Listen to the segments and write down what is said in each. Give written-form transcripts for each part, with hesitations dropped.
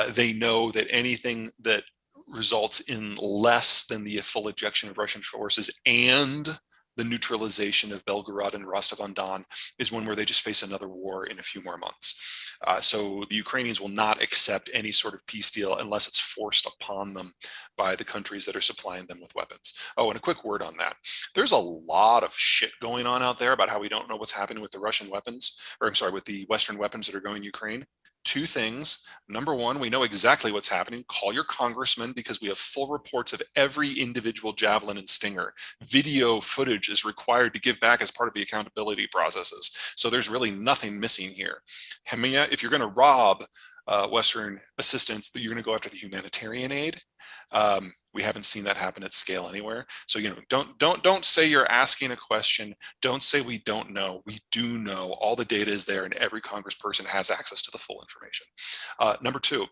They know that anything that results in less than the full ejection of Russian forces and the neutralization of Belgorod and Rostov-on-Don is one where they just face another war in a few more months. So the Ukrainians will not accept any sort of peace deal unless it's forced upon them by the countries that are supplying them with weapons. Oh, and a quick word on that. There's a lot of shit going on out there about how we don't know what's happening with the Russian weapons, or I'm sorry, with the Western weapons that are going to Ukraine. Two things. Number one, we know exactly what's happening. Call your congressman, because we have full reports of every individual Javelin and Stinger. Video footage is required to give back as part of the accountability processes. So there's really nothing missing here. If you're going to rob Western assistance, but you're going to go after the humanitarian aid. We haven't seen that happen at scale anywhere. So, don't say you're asking a question. Don't say we don't know. We do know. All the data is there, and every congressperson has access to the full information. Number two,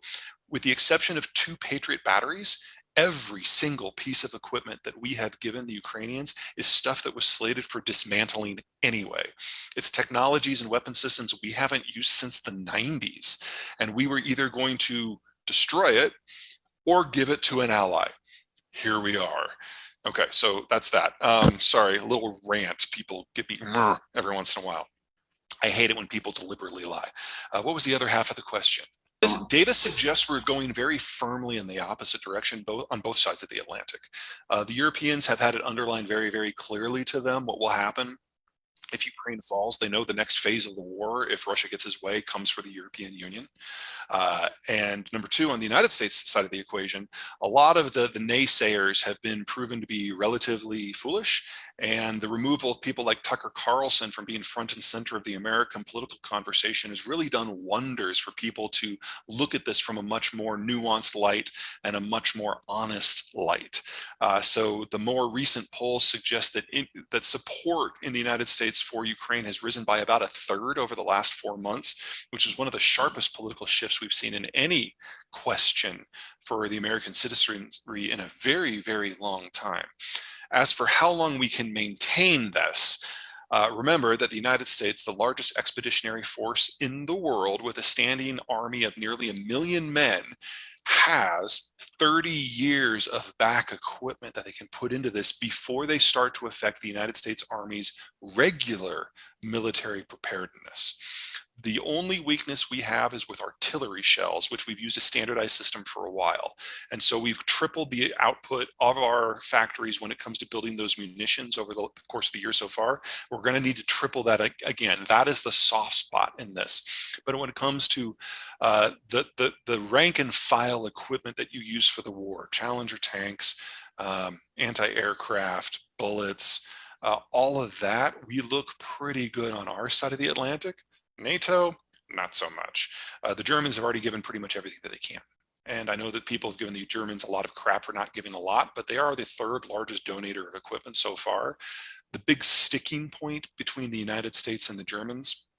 with the exception of 2 Patriot batteries, every single piece of equipment that we have given the Ukrainians is stuff that was slated for dismantling anyway. It's technologies and weapon systems we haven't used since the 90s, and we were either going to destroy it or give it to an ally. Here we are. Okay, so that's that. Sorry, a little rant. People get me every once in a while. I hate it when people deliberately lie. What was the other half of the question? Data suggests we're going very firmly in the opposite direction, on both sides of the Atlantic. The Europeans have had it underlined very, very clearly to them what will happen if Ukraine falls. They know the next phase of the war, if Russia gets his way, comes for the European Union. And number two, on the United States side of the equation, a lot of the naysayers have been proven to be relatively foolish, and the removal of people like Tucker Carlson from being front and center of the American political conversation has really done wonders for people to look at this from a much more nuanced light and a much more honest light. So the more recent polls suggest that support in the United States for Ukraine has risen by about 1/3 over the last 4 months, which is one of the sharpest political shifts we've seen in any question for the American citizenry in a very, very long time. As for how long we can maintain this, remember that the United States, the largest expeditionary force in the world with a standing army of nearly 1 million men, has 30 years of back equipment that they can put into this before they start to affect the United States Army's regular military preparedness. The only weakness we have is with artillery shells, which we've used a standardized system for a while. And so we've tripled the output of our factories when it comes to building those munitions over the course of the year so far. We're going to need to triple that again. That is the soft spot in this. But when it comes to the rank and file equipment that you use for the war, Challenger tanks, anti-aircraft, bullets, all of that, we look pretty good on our side of the Atlantic. NATO, not so much. The Germans have already given pretty much everything that they can. And I know that people have given the Germans a lot of crap for not giving a lot, but they are the 3rd largest donator of equipment so far. The big sticking point between the United States and the Germans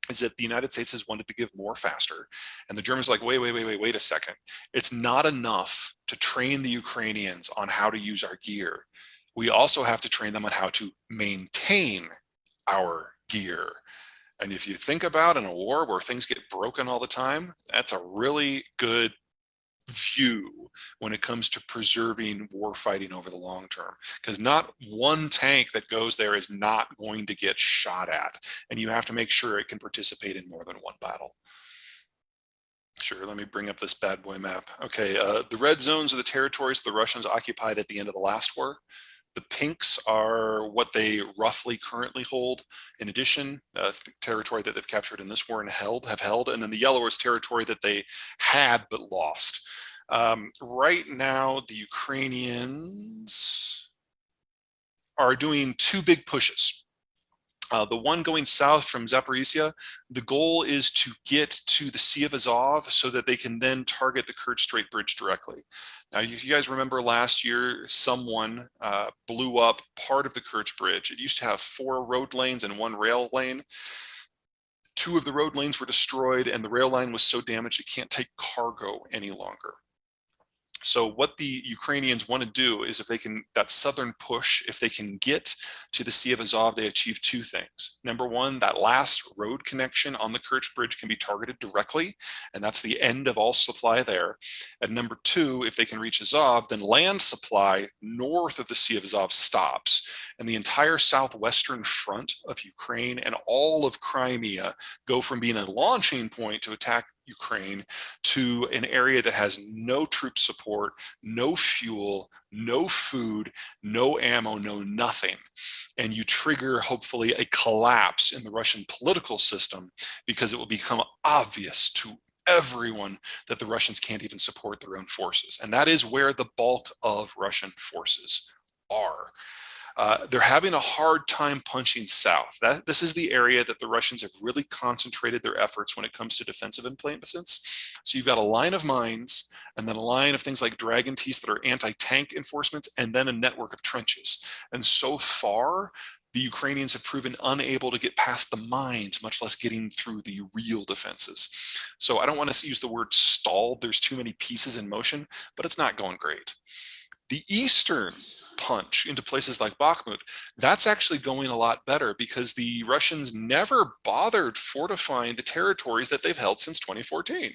is that the United States has wanted to give more faster. And the Germans are like, wait a second. It's not enough to train the Ukrainians on how to use our gear. We also have to train them on how to maintain our gear. And if you think about in a war where things get broken all the time, that's a really good view when it comes to preserving war fighting over the long term, because not one tank that goes there is not going to get shot at, and you have to make sure it can participate in more than one battle. Sure, let me bring up this bad boy map. Okay, the red zones are the territories the Russians occupied at the end of the last war. The pinks are what they roughly currently hold. In addition, territory that they've captured in this war and have held, and then the yellow is territory that they had but lost. Right now, the Ukrainians are doing 2 big pushes. The one going south from Zaporizhia, the goal is to get to the Sea of Azov so that they can then target the Kerch Strait Bridge directly. Now, if you guys remember last year, someone blew up part of the Kerch Bridge. It used to have 4 road lanes and 1 rail lane. 2 of the road lanes were destroyed, and the rail line was so damaged it can't take cargo any longer. So what the Ukrainians want to do is, if they can, that southern push, if they can get to the Sea of Azov, they achieve two things. Number one, that last road connection on the Kerch Bridge can be targeted directly, and that's the end of all supply there. And number two, if they can reach Azov, then land supply north of the Sea of Azov stops, and the entire southwestern front of Ukraine and all of Crimea go from being a launching point to attack Ukraine to an area that has no troop support, no fuel, no food, no ammo, no nothing. And you trigger, hopefully, a collapse in the Russian political system, because it will become obvious to everyone that the Russians can't even support their own forces. And that is where the bulk of Russian forces are. They're having a hard time punching south. This is the area that the Russians have really concentrated their efforts when it comes to defensive emplacements. So you've got a line of mines, and then a line of things like dragon teeth that are anti-tank enforcements, and then a network of trenches. And so far, the Ukrainians have proven unable to get past the mines, much less getting through the real defenses. So I don't want to use the word stalled. There's too many pieces in motion, but it's not going great. The eastern punch into places like Bakhmut, that's actually going a lot better, because the Russians never bothered fortifying the territories that they've held since 2014.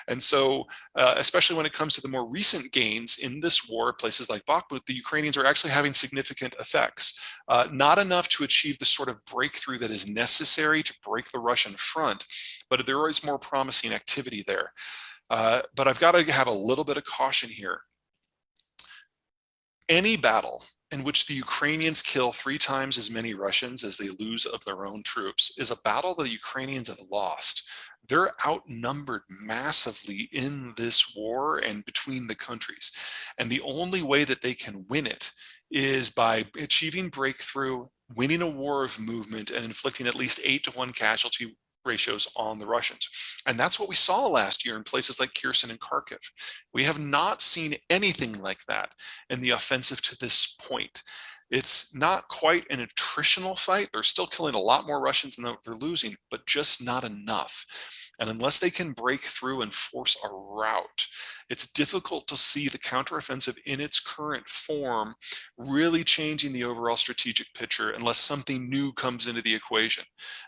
And so, especially when it comes to the more recent gains in this war, places like Bakhmut, the Ukrainians are actually having significant effects. Not enough to achieve the sort of breakthrough that is necessary to break the Russian front, but there is more promising activity there. But I've got to have a little bit of caution here. Any battle in which the Ukrainians kill 3 times as many Russians as they lose of their own troops is a battle that the Ukrainians have lost. They're outnumbered massively in this war and between the countries. And the only way that they can win it is by achieving breakthrough, winning a war of movement, and inflicting at least 8-to-1 casualty ratios on the Russians. And that's what we saw last year in places like Kherson and Kharkiv. We have not seen anything like that in the offensive to this point. It's not quite an attritional fight. They're still killing a lot more Russians than they're losing, but just not enough. And unless they can break through and force a rout, it's difficult to see the counteroffensive in its current form really changing the overall strategic picture unless something new comes into the equation.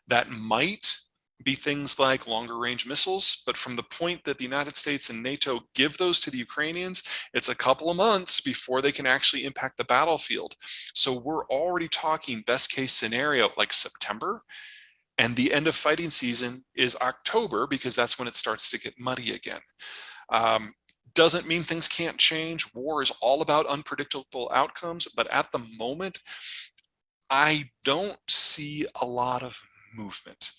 That might be things like longer range missiles, but from the point that the United States and NATO give those to the Ukrainians, it's a couple of months before they can actually impact the battlefield. So we're already talking best case scenario like September, and the end of fighting season is October, because that's when it starts to get muddy again. Doesn't mean things can't change. War is all about unpredictable outcomes, but at the moment, I don't see a lot of movement.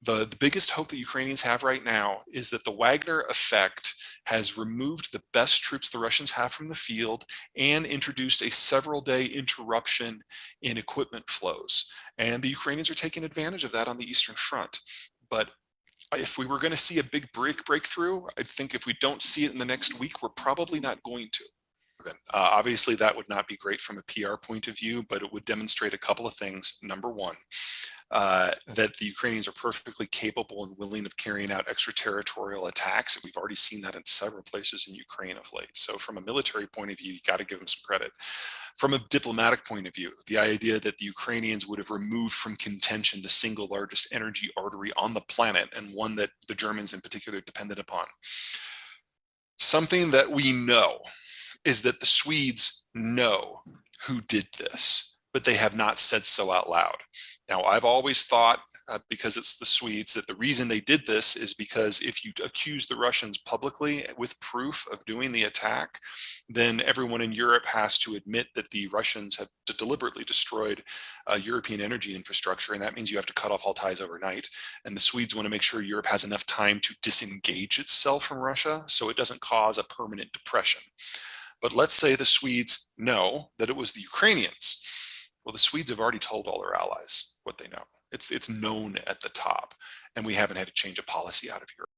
The biggest hope that Ukrainians have right now is that the Wagner effect has removed the best troops the Russians have from the field and introduced a several-day interruption in equipment flows. And the Ukrainians are taking advantage of that on the Eastern Front. But if we were going to see a big breakthrough, I think if we don't see it in the next week, we're probably not going to. Obviously, that would not be great from a PR point of view, but it would demonstrate a couple of things. Number one, that the Ukrainians are perfectly capable and willing of carrying out extraterritorial attacks. We've already seen that in several places in Ukraine of late. So from a military point of view, you got to give them some credit. From a diplomatic point of view, the idea that the Ukrainians would have removed from contention the single largest energy artery on the planet, and one that the Germans in particular depended upon. Something that we know is that the Swedes know who did this, but they have not said so out loud. Now, I've always thought, because it's the Swedes, that the reason they did this is because if you accuse the Russians publicly with proof of doing the attack, then everyone in Europe has to admit that the Russians have deliberately destroyed European energy infrastructure, and that means you have to cut off all ties overnight. And the Swedes want to make sure Europe has enough time to disengage itself from Russia so it doesn't cause a permanent depression. But let's say the Swedes know that it was the Ukrainians. Well, the Swedes have already told all their allies what they know. It's known at the top, and we haven't had to change a policy out of Europe.